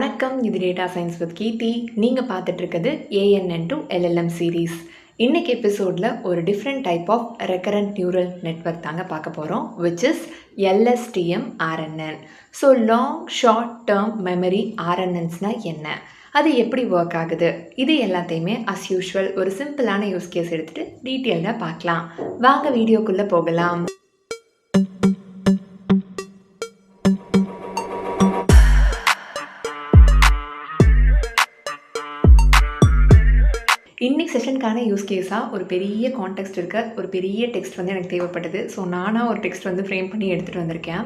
வணக்கம், இது data science with கீர்த்தி. நீங்கள் பார்த்துட்டு இருக்கிறது ANN to LLM சீரீஸ். இன்னைக்கு எபிசோடில் ஒரு different type of recurrent neural network தாங்க பார்க்க போகிறோம், which is LSTM RNN. So long short term memory RNNஸ்னால் என்ன, அது எப்படி ஒர்க் ஆகுது, இது எல்லாத்தையுமே அஸ் யூஷுவல் ஒரு சிம்பிளான யூஸ் கேஸ் எடுத்துகிட்டு டீட்டெயில்டாக பார்க்கலாம். வாங்க வீடியோக்குள்ளே போகலாம். இன்னைக்கு செஷனுக்கான யூஸ் கேஸாக ஒரு பெரிய கான்டெக்ஸ்ட் இருக்க ஒரு பெரிய டெக்ஸ்ட் வந்து எனக்கு தேவைப்பட்டது. ஸோ நானாக ஒரு டெக்ஸ்ட் வந்து ஃப்ரேம் பண்ணி எடுத்துகிட்டு வந்திருக்கேன்.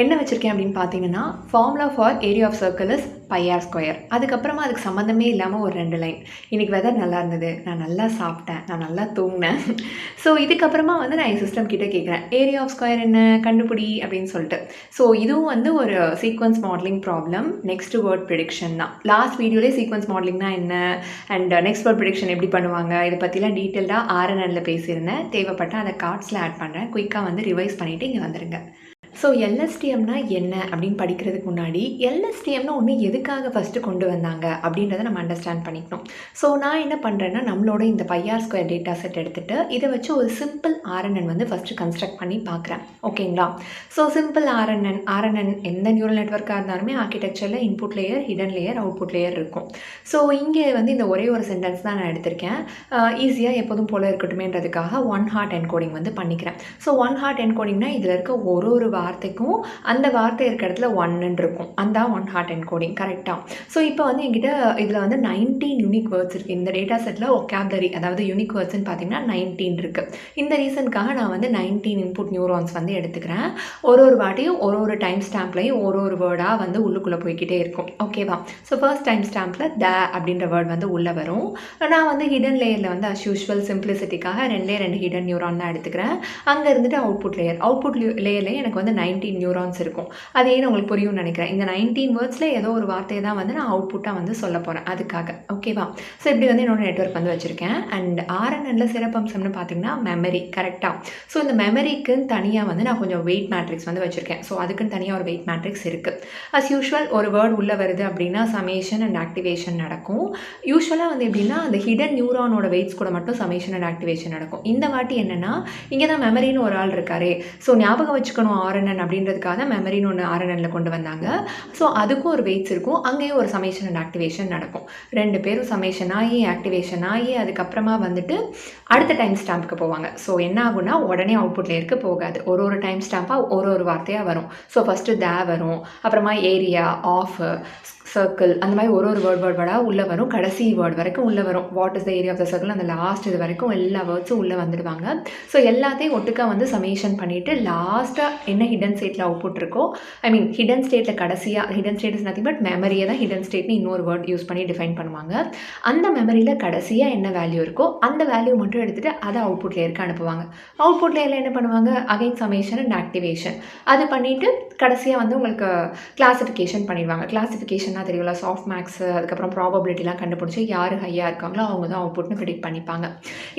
என்ன வச்சுருக்கேன் அப்படின்னு பார்த்தீங்கன்னா, formula for area of circle is πr². அதுக்கப்புறமா அதுக்கு சம்மந்தமே இல்லாமல் ஒரு 2 லைன். இன்றைக்கி வெதர் நல்லா இருந்தது, நான் நல்லா சாப்பிட்டேன், நான் நல்லா தூங்கினேன். ஸோ இதுக்கப்புறமா வந்து நான் என் சிஸ்டம் கிட்டே கேட்குறேன், ஏரியா ஆஃப் ஸ்கொயர் என்ன கண்டுபிடி அப்படின்னு சொல்லிட்டு. ஸோ இதுவும் வந்து ஒரு sequence modelling problem, next word prediction தான். லாஸ்ட் வீடியோலேயே சீக்வன்ஸ் மாடலிங்னா என்ன அண்ட் நெக்ஸ்ட் வேர்ட் ப்ரிடிக்ஷன் எப்படி பண்ணுவாங்க, இதை பற்றிலாம் டீட்டெயில்டாக RNNல பேசியிருந்தேன். தேவைப்பட்டால் அதை கார்ட்ஸில் ஆட் பண்ணுறேன். குயிக்காக வந்து ரிவைஸ் பண்ணிவிட்டு இங்கே வந்துடுங்க. ஸோ LSTMனா என்ன அப்படின்னு படிக்கிறதுக்கு முன்னாடி LSTMனா ஒன்று எதுக்காக ஃபஸ்ட்டு கொண்டு வந்தாங்க அப்படின்றத நம்ம அண்டர்ஸ்டாண்ட் பண்ணிக்கணும். ஸோ நான் என்ன பண்ணுறேன்னா, நம்மளோட இந்த πr² டேட்டா செட் எடுத்துகிட்டு இதை வச்சு ஒரு சிம்பிள் RNN வந்து ஃபஸ்ட்டு கன்ஸ்ட்ரக்ட் பண்ணி பார்க்குறேன். ஓகேங்களா? ஸோ சிம்பிள் RNN எந்த நியூரல் நெட்வொர்க்காக இருந்தாலுமே ஆர்கிடெக்சரில் input layer, hidden layer, output layer இருக்கும். ஸோ இங்கே வந்து இந்த ஒரே ஒரு சென்டென்ஸ் தான் நான் எடுத்திருக்கேன். ஈஸியாக எப்போதும் போல் இருக்கட்டுமேன்றதுக்காக 1 ஹார்ட் என்கோடிங் வந்து பண்ணிக்கிறேன். ஸோ 1 ஹார்ட் என்கோடிங்னா இதில் இருக்க ஒரு வார்த்தைக்கும் அந்த வார்த்தை இருக்க இடத்துல 1 இருக்கும். அந்த 1 ஹார்ட் என்கோடிங் கரெக்டாக. ஸோ இப்போ வந்து என்கிட்ட இதில் வந்து 19 யூனிக் வேர்ட்ஸ் இருக்குது. இந்த டேட்டா செட்டில் ஒக்காபுலரி, அதாவது யூனிக் வேர்ட்ஸ்ன்னு பார்த்தீங்கன்னா 19 இருக்குது. இந்த ரீசனுக்காக நான் வந்து 19 இன்புட் நியூரான்ஸ் வந்து எடுத்துக்கிறேன். ஒரு வாட்டியும் ஒரு டைம் ஸ்டாம்ப்லையும் ஒரு வேர்டாக வந்து உள்ளுக்குள்ளே போய்கிட்டே இருக்கும். ஓகேவா? ஸோ ஃபர்ஸ்ட் டைம் ஸ்டாம்பில் அப்படின்ற வேர்ட் வந்து உள்ளே வரும். நான் வந்து ஹிடன் லேயரில் வந்து அஸ் யூஷுவல் சிம்பிளிசிட்டிக்காக 2 ஹிடன் நியூரான் தான் எடுத்துக்கிறேன். அங்கே இருந்துட்டு அவுட்புட் லேயர்லேயே எனக்கு வந்து 19 நியூரான்ஸ் இருக்கும். அது ஏன்னு உங்களுக்கு புரியும்னு நினைக்கிறேன். இந்த 19 வேர்ட்ஸில் ஏதோ ஒரு வார்த்தையை தான் வந்து நான் அவுட்புட்டாக வந்து சொல்ல போகிறேன் அதுக்காக. ஓகேவா? ஸோ இப்படி வந்து என்னோட நெட்வொர்க் வந்து வச்சுருக்கேன். அண்ட் RNNல சிறப்பம்சம்னு பார்த்தீங்கன்னா மெமரி. கரெக்டாக? ஸோ இந்த மெமரிக்குன்னு தனியாக வந்து நான் கொஞ்சம் வெயிட் மேட்ரிக்ஸ் வந்து வச்சுருக்கேன். ஸோ அதுக்குன்னு தனியாக ஒரு வெயிட் மேட்ரிக்ஸ் இருக்குது. அஸ் யூஷுவல் ஒரு வேர்டு உள்ளே வருது அப்படின்னா சமேஷன் அண்ட் ஆக்டிவேஷன் நடக்கும். யூஸ்வலாக வந்து எப்படின்னா அந்த ஹிடன் நியூரானோட வெயிட்ஸ் கூட மட்டும் சமேஷன் அண்ட் ஆக்டிவேஷன் நடக்கும். இந்த வாட்டி என்னென்னா, இங்கே தான் மெமரின்னு ஒரு ஆள் இருக்காரே, ஸோ ஞாபகம் வச்சுக்கணும் RNN அப்படின்றதுக்காக மெமரின்னு ஒன்று RNNல கொண்டு வந்தாங்க. ஸோ அதுக்கும் ஒரு வெயிட்ஸ் இருக்கும். அங்கேயும் ஒரு சமேஷன் அண்ட் ஆக்டிவேஷன் நடக்கும். 2 பேரும் சமேஷன் ஆகி ஆக்டிவேஷன் ஆகி அதுக்கப்புறமா வந்துட்டு அடுத்த டைம் ஸ்டாம்புக்கு போவாங்க. ஸோ என்ன ஆகுனா, உடனே அவுட்புட் லேயருக்கு போகாது. ஒரு டைம் ஸ்டாம்பாக ஒரு வார்த்தையாக வரும். ஸோ ஃபஸ்ட்டு வரும், அப்புறமா ஏரியா, ஆஃப், சர்க்கிள், அந்த மாதிரி ஒரு வேர்டாக உள்ளே வரும். கடைசி வேர்டு வரைக்கும் உள்ளே வரும். What is the area of the circle, அந்த லாஸ்ட் இது வரைக்கும் எல்லா வேர்ட்ஸும் உள்ளே வந்துடுவாங்க. ஸோ எல்லாத்தையும் ஒட்டுக்கா வந்து சமேஷன் பண்ணிவிட்டு லாஸ்ட்டாக என்ன ஹிடன் ஸ்டேட்டில் அவுட்புட் இருக்கோ, ஹிடன் ஸ்டேட்டில் கடைசியாக, hidden state is nothing but மெமரியை தான் ஹிடன் ஸ்டேட்னு இன்னொரு வேர்ட் யூஸ் பண்ணி டிஃபைன் பண்ணுவாங்க. அந்த மெமரியில் கடைசியாக என்ன வேல்யூ இருக்கோ அந்த வேல்யூ மட்டும் எடுத்துகிட்டு அதை அவுட்புட் லேயருக்கு அனுப்புவாங்க. அவுட்புட் லேயரில் என்ன பண்ணுவாங்க, அகைன் சமேஷன் அண்ட் ஆக்டிவேஷன் அது பண்ணிவிட்டு கடைசியாக வந்து உங்களுக்கு கிளாஸிஃபிகேஷன் பண்ணிடுவாங்க. கிளாஸிஃபிகேஷன் தெரியல, சாஃப்ட் மேக்ஸ், அதுக்கப்புறம் ப்ராபபிலிட்டிலாம் கண்டுபிடிச்சி யார் ஹையாக இருக்காங்களோ அவங்க தான் அவுட்புட்னு ப்ரிடிக்ட் பண்ணிப்பாங்க.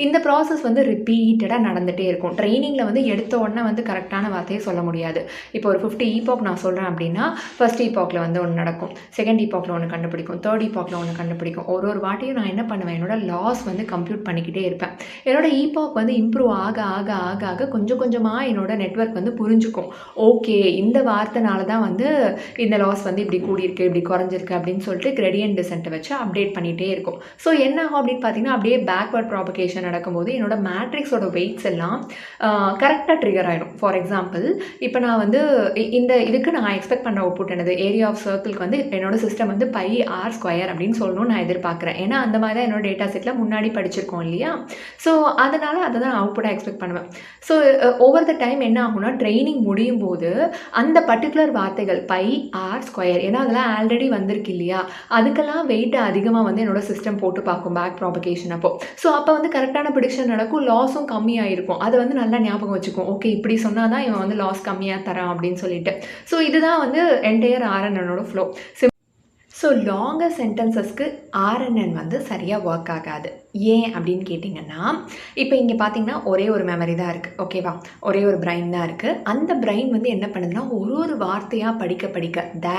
இந்த ப்ராசஸ் வந்து ரிப்பீட்டடாக நடந்துகிட்டே இருக்கும். ட்ரைனிங்கில் வந்து எடுத்த உடனே வந்து கரெக்டான வார்த்தையை சொல்ல முடியாது. இப்போ ஒரு 50 ஈபாக் நான் சொல்கிறேன் அப்படின்னா, ஃபர்ஸ்ட் ஈபாக்கில் வந்து ஒன்று நடக்கும், செகண்ட் ஈபாக்கில் ஒன்று கண்டுபிடிக்கும், தேர்ட் ஈபாக்கில் ஒன்று கண்டுபிடிக்கும். ஒரு வாட்டியும் நான் என்ன பண்ணுவேன், என்னோட லாஸ் வந்து கம்ப்யூட் பண்ணிக்கிட்டே இருப்பேன். என்னோட ஈபாக் வந்து இம்ப்ரூவ் ஆக ஆக ஆக ஆக கொஞ்சம் கொஞ்சமாக என்னோட நெட்வொர்க் வந்து புரிஞ்சுக்கும். ஓகே, இந்த வார்த்தைனால தான் வந்து இந்த லாஸ் வந்து இப்படி கூடியிருக்கு, இப்படி குறைஞ்சிருக்கு அப்படின்னு சொல்லிட்டு கிரேடியன்ட் டிசென்ட்டை வச்சு அப்டேட் பண்ணிகிட்டே இருக்கும். ஸோ என்ன ஆகும் அப்படின்னு பார்த்தீங்கன்னா, அப்படியே பேக்வர்ட் ப்ராபகேஷன் நடக்கும்போது என்னோட மேட்ரிக்ஸோட வெயிட்ஸ் எல்லாம் கரெக்டாக ட்ரிகர் ஆகிடும். ஃபார் எக்ஸாம்பிள், இப்போ நான் வந்து இந்த இதுக்கு நான் எக்ஸ்பெக்ட் பண்ண அவுட்புட் என்னது, ஏரியா ஆஃப் சர்க்கிளுக்கு வந்து என்னோட சிஸ்டம் வந்து πr² அப்படின்னு சொல்லணும்னு நான் எதிர்பார்க்குறேன். ஏன்னா அந்த மாதிரி தான் என்னோட டேட்டா செட்டில் முன்னாடி படிச்சிருக்கோம் இல்லையா? ஸோ அதனால் அதை தான் நான் அவுட்புட்டாக எக்ஸ்பெக்ட் பண்ணுவேன். ஸோ ஓவர் த டைம் என்ன ஆகும்னா, ட்ரைனிங் முடியும் போது அந்த பர்டிகுலர் வார்த்தைகள் πr², ஏன்னா அதெல்லாம் ஆல்ரெடி வந்திருக்கு இல்லையா, அதுக்கெல்லாம் வெயிட் அதிகமாக வந்து என்னோட சிஸ்டம் போட்டு பார்க்கும் பேக் ப்ராபகேஷன் அப்போ. ஸோ அப்போ வந்து கரெக்டான ப்ரிடிக்ஷன் நடக்கும், லாஸும் கம்மியாக இருக்கும். அதை வந்து நல்லா ஞாபகம் வச்சுக்கும். ஓகே, இப்படி சொன்னால் தான் இவன் வந்து லாஸ் கம்மியாக தரான் அப்படின்னு சொல்லிட்டு. ஸோ இதுதான் வந்து என்டையர் RNNோட ஃப்ளோ. ஸோ லாங்கர் சென்டென்சஸ்க்கு RNN வந்து சரியாக ஒர்க் ஆகாது. ஏன் அப்படின்னு கேட்டிங்கன்னா, இப்போ இங்கே பார்த்தீங்கன்னா ஒரே ஒரு மெமரி தான் இருக்குது. ஓகேவா? ஒரே ஒரு பிரைன் தான் இருக்குது. அந்த பிரைன் வந்து என்ன பண்ணுதுன்னா, ஒரு வார்த்தையாக படிக்க த,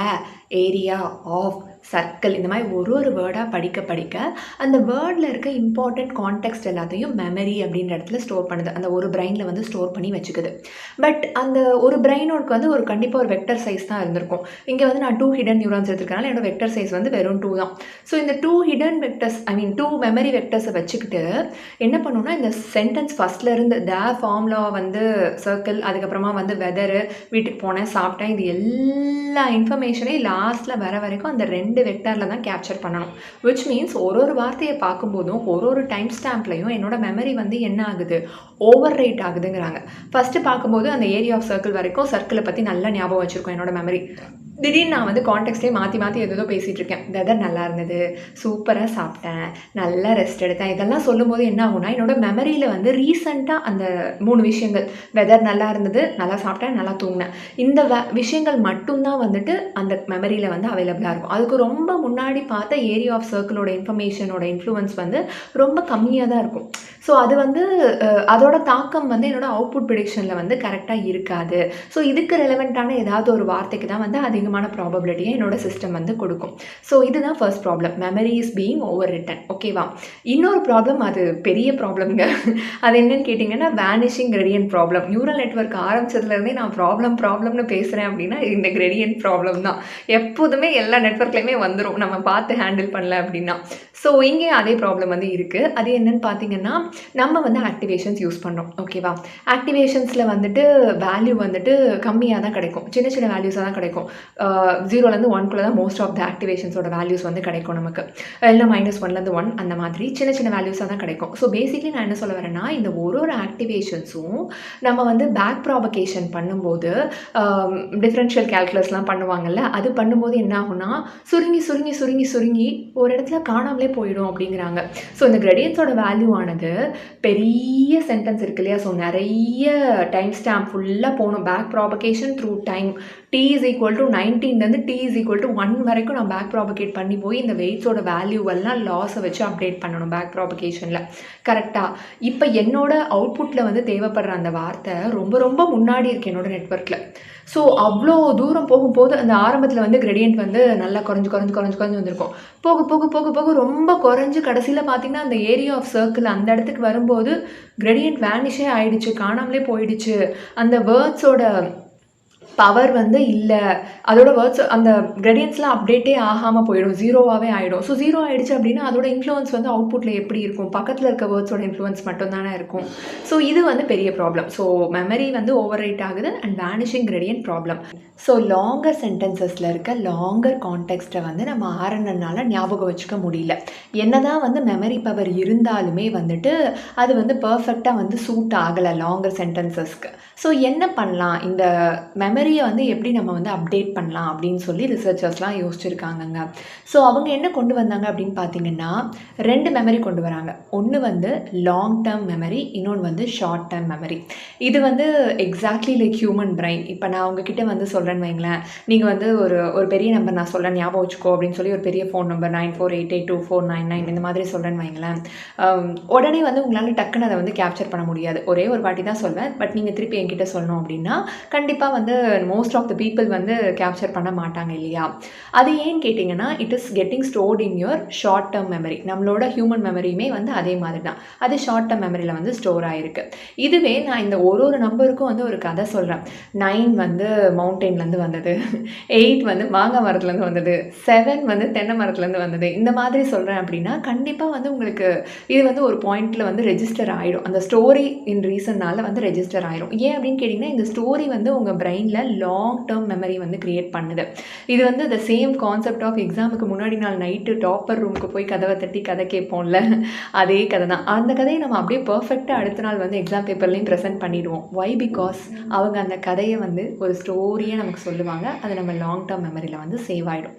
ஏரியா, ஆஃப், சர்க்கிள் இந்த மாதிரி ஒரு வேர்டாக படிக்க படிக்க அந்த வேர்டில் இருக்க இம்பார்ட்டண்ட் கான்டெக்ஸ்ட் எல்லாத்தையும் மெமரி அப்படின்ற இடத்துல ஸ்டோர் பண்ணுது. அந்த ஒரு பிரெயினில் வந்து ஸ்டோர் பண்ணி வச்சுக்குது. பட் அந்த ஒரு பிரெயினோருக்கு வந்து கண்டிப்பாக ஒரு வெக்டர் சைஸ் தான் இருந்திருக்கும். இங்கே வந்து நான் 2 ஹிடன் நியூரான்ஸ் எடுத்துருக்கனால என்னோட வெக்டர் சைஸ் வந்து வெறும் 2 தான். ஸோ இந்த 2 ஹிடன் வெக்டர்ஸ் 2 மெமரி வெக்டர்ஸை வச்சுக்கிட்டு என்ன பண்ணுன்னா, இந்த சென்டென்ஸ் ஃபஸ்ட்லேருந்து ஃபார்முலா வந்து சர்க்கிள், அதுக்கப்புறமா வந்து வெதரு, வீட்டுக்கு போனேன், சாப்பிட்டேன், இது எல்லா இன்ஃபர்மேஷனையும் லாஸ்ட்டில் வர வரைக்கும் அந்த 2 வெக்டரில் தான் கேப்சர் பண்ணணும். விச் மீன்ஸ் ஒரு வார்த்தையை பார்க்கும்போதும் ஒரு டைம் ஸ்டாம்ப்லையும் என்னோட மெமரி வந்து என்ன ஆகுது, ஓவர் ரைட் ஆகுதுங்கிறாங்க. ஃபஸ்ட்டு பார்க்கும்போது அந்த ஏரியா ஆஃப் சர்க்கிள் வரைக்கும் சர்க்கிளை பற்றி நல்லா ஞாபகம் வச்சுருக்கோம் என்னோட மெமரி. திடீர்னு நான் வந்து கான்டெக்ஸ்டே மாற்றி ஏதோ பேசிகிட்டு இருக்கேன். வெதர் நல்லா இருந்தது, சூப்பராக சாப்பிட்டேன், நல்லா ரெஸ்ட் எடுத்தேன், இதெல்லாம் சொல்லும்போது என்ன ஆகும்னா, என்னோட மெமரியில் வந்து ரீசெண்டாக அந்த 3 விஷயங்கள், வெதர் நல்லா இருந்தது, நல்லா சாப்பிட்டேன், நல்லா தூங்கினேன், இந்த விஷயங்கள் மட்டும்தான் வந்துட்டு அந்த மெமரியில் வந்து அவைலபிளாக இருக்கும். அதுக்கு ரொம்ப முன்னாடி பார்த்த ஏரியா ஆஃப் சர்க்கிளோட இன்ஃபர்மேஷனோட இன்ஃப்ளூயன்ஸ் வந்து ரொம்ப கம்மியாக தான் இருக்கும். ஸோ அது வந்து அதோட தாக்கம் வந்து என்னோட அவுட்புட் ப்ரிடிக்ஷனில் வந்து கரெக்டாக இருக்காது. ஸோ இதுக்கு ரெலவெண்ட்டான ஏதாவது ஒரு வார்த்தைக்கு தான் வந்து அதிகமான ப்ராபபிலிட்டியை என்னோட சிஸ்டம் வந்து கொடுக்கும். ஸோ இதுதான் first problem, memory is being overwritten. ஓகேவா? இன்னொரு ப்ராப்ளம், அது பெரிய ப்ராப்ளம்ங்க. அது என்னன்னு கேட்டிங்கன்னா, vanishing gradient problem. Neural network ஆரம்பிச்சதுலேருந்தே நான் ப்ராப்ளம்னு பேசுகிறேன் அப்படின்னா இந்த கிரேடியன்ட் ப்ராப்ளம் தான். எப்போதுமே எல்லா நெட்வொர்க்லையுமே வந்துடும், நம்ம பார்த்து ஹேண்டில் பண்ணல அப்படின்னா. ஸோ இங்கே அதே ப்ராப்ளம் வந்து இருக்குது. அது என்னன்னு பார்த்தீங்கன்னா, நம்ம வந்து ஆக்டிவேஷன்ஸ் யூஸ் பண்ணுறோம். ஓகேவா? ஆக்டிவேஷன்ஸில் வந்துட்டு வேல்யூ வந்துட்டு கம்மியாக தான் கிடைக்கும், சின்ன வேல்யூஸாக தான் கிடைக்கும். 0லேருந்து 1குள்ளே தான் மோஸ்ட் ஆஃப் த ஆக்டிவேஷன்ஸோட வேல்யூஸ் வந்து கிடைக்கும் நமக்கு. இல்லை -1லேருந்து 1 அந்த மாதிரி சின்ன வேல்யூஸாக தான் கிடைக்கும். ஸோ பேசிக்லி நான் என்ன சொல்ல வரேன்னா, இந்த ஒரு ஆக்டிவேஷன்ஸும் நம்ம வந்து பேக் ப்ராபகேஷன் பண்ணும்போது, டிஃப்ரென்ஷியல் கேல்குலஸ்லாம் பண்ணுவாங்கல்ல, அது பண்ணும்போது என்ன ஆகும்னா, சுருங்கி ஒரு இடத்துல காணாமலே போயிடும் அப்படிங்கிறாங்க. ஸோ இந்த கிரேடியன்ஸோட வேல்யூ ஆனது பெரிய சென்டென்ஸ் இருக்கு இல்லையா, ஸோ நிறைய டைம் ஸ்டாம்ப் ஃபுல்லாக போகணும். Back propagation through time, t = 19லேருந்து t = 1 வரைக்கும் நான் பேக் ப்ராபகேட் பண்ணி போய் இந்த வெயிட்ஸோட வேல்யூவெல்லாம் லாஸை வச்சு அப்டேட் பண்ணணும் பேக் ப்ராபகேஷனில். கரெக்டாக? இப்போ என்னோட அவுட்புட்டில் வந்து தேவைப்படுற அந்த வார்த்தை ரொம்ப முன்னாடி இருக்குது என்னோட நெட்வொர்க்கில். ஸோ அவ்வளோ தூரம் போகும்போது அந்த ஆரம்பத்தில் வந்து கிரேடியன்ட் வந்து நல்லா குறைஞ்சு வந்திருக்கும். போக ரொம்ப குறைஞ்சு கடைசியில் பார்த்திங்கன்னா அந்த ஏரியா ஆஃப் சர்க்கிள் அந்த இடத்துக்கு வரும்போது கிரேடியன்ட் வேனிஷே ஆகிடுச்சு, காணாமலே போயிடுச்சு. அந்த வேர்ட்ஸோட பவர் வந்து இல்லை, அதோட வேர்ட்ஸ் அந்த கிரேடியன்ட்ஸ்லாம் அப்டேட்டே ஆகாமல் போயிடும், 0வாகவே ஆகிடும். ஸோ 0 ஆகிடுச்சு அப்படின்னா அதோட இன்ஃப்ளூயன்ஸ் வந்து அவுட்புட்டில் எப்படி இருக்கும், பக்கத்தில் இருக்க வேர்ட்ஸோட இன்ஃப்ளூயன்ஸ் மட்டும்தானே இருக்கும். ஸோ இது வந்து பெரிய ப்ராப்ளம். ஸோ மெமரி வந்து ஓவர் ரைட் ஆகுது and vanishing gradient problem. So longer சென்டென்சஸில் இருக்க லாங்கர் கான்டெக்ஸ்ட்டை வந்து நம்ம ஆரணுனால ஞாபகம் வச்சுக்க முடியல. என்னதான் வந்து மெமரி பவர் இருந்தாலுமே வந்துட்டு அது வந்து பர்ஃபெக்டாக வந்து சூட் ஆகலை லாங்கர் சென்டென்சஸ்க்கு. ஸோ என்ன பண்ணலாம், இந்த மெமரியை வந்து எப்படி நம்ம வந்து அப்டேட் பண்ணலாம் அப்படின்னு சொல்லி ரிசர்ச்சர்ஸ்லாம் யோசிச்சுருக்காங்கங்க. ஸோ அவங்க என்ன கொண்டு வந்தாங்க அப்படின்னு பார்த்தீங்கன்னா, 2 மெமரி கொண்டு வராங்க. ஒன்று வந்து லாங் டேர்ம் மெமரி, இன்னொன்று வந்து ஷார்ட் டேர்ம் மெமரி. இது வந்து எக்ஸாக்ட்லி லைக் ஹியூமன் பிரெயின். இப்போ நான் உங்ககிட்ட வந்து சொல்கிறேன்னு வைங்களேன், நீங்கள் வந்து ஒரு பெரிய நம்பர் நான் சொல்கிறேன் ஞாபகம் வச்சுக்கோ அப்படின்னு சொல்லி ஒரு பெரிய ஃபோன் நம்பர் 94882499 இந்த மாதிரி சொல்கிறேன்னு வைங்களேன், உடனே வந்து உங்களால் டக்குன்னு அதை வந்து கேப்சர் பண்ண முடியாது. ஒரே ஒரு வாட்டி தான் சொல்வேன், பட் நீங்கள் திருப்பி என்கிட்ட சொல்லணும் அப்படின்னா கண்டிப்பாக வந்து மோஸ்ட் ஆஃப் த பீப்புள் வந்து கேப்சர் பண்ண மாட்டாங்க இல்லையா. அது ஏன்னு கேட்டிங்கன்னா, it is getting stored in your short term memory. நம்மளோட ஹியூமன் மெமரியுமே வந்து அதே மாதிரி தான், அது ஷார்ட் டேர்ம் மெமரியில் வந்து ஸ்டோர் ஆகிருக்கு. இதுவே நான் இந்த ஒரு நம்பருக்கும் வந்து ஒரு கதை சொல்கிறேன். 9 வந்து மவுண்டெயின்லேருந்து வந்தது, 8 வந்து மாங்காய் மரத்துலேருந்து வந்தது, 7 வந்து தென்னை மரத்துலேருந்து வந்தது, இந்த மாதிரி சொல்கிறேன் அப்படின்னா கண்டிப்பாக வந்து உங்களுக்கு இது வந்து ஒரு பாயிண்டில் வந்து ரெஜிஸ்டர் ஆகிடும். அந்த ஸ்டோரி இன் ரீசன்னால் வந்து ரெஜிஸ்டர் ஆகிடும். ஏன் அப்படின்னு கேட்டிங்கன்னா, இந்த ஸ்டோரி வந்து உங்கள் பிரெயினில் லாங் டேர்ம் மெமரி வந்து க்ரியேட் பண்ணுது. இது வந்து த சேம் கான்செப்ட் ஆஃப் எக்ஸாமுக்கு முன்னாடி நாள் நைட்டு டாப்பர் ரூமுக்கு போய் கதவை தட்டி கதை கேட்போம்ல, அதே கதை தான். அந்த கதையை நம்ம அப்படியே பர்ஃபெக்டாக அடுத்த நாள் வந்து எக்ஸாம் பேப்பர்லேயும் ப்ரெசென்ட் பண்ணிடுவோம். வை? பிகாஸ் அவங்க அந்த கதையை வந்து ஒரு ஸ்டோரியை நமக்கு சொல்லுவாங்க, அது நம்ம லாங் டேர்ம் மெமரியில் வந்து சேவ் ஆகிடும்.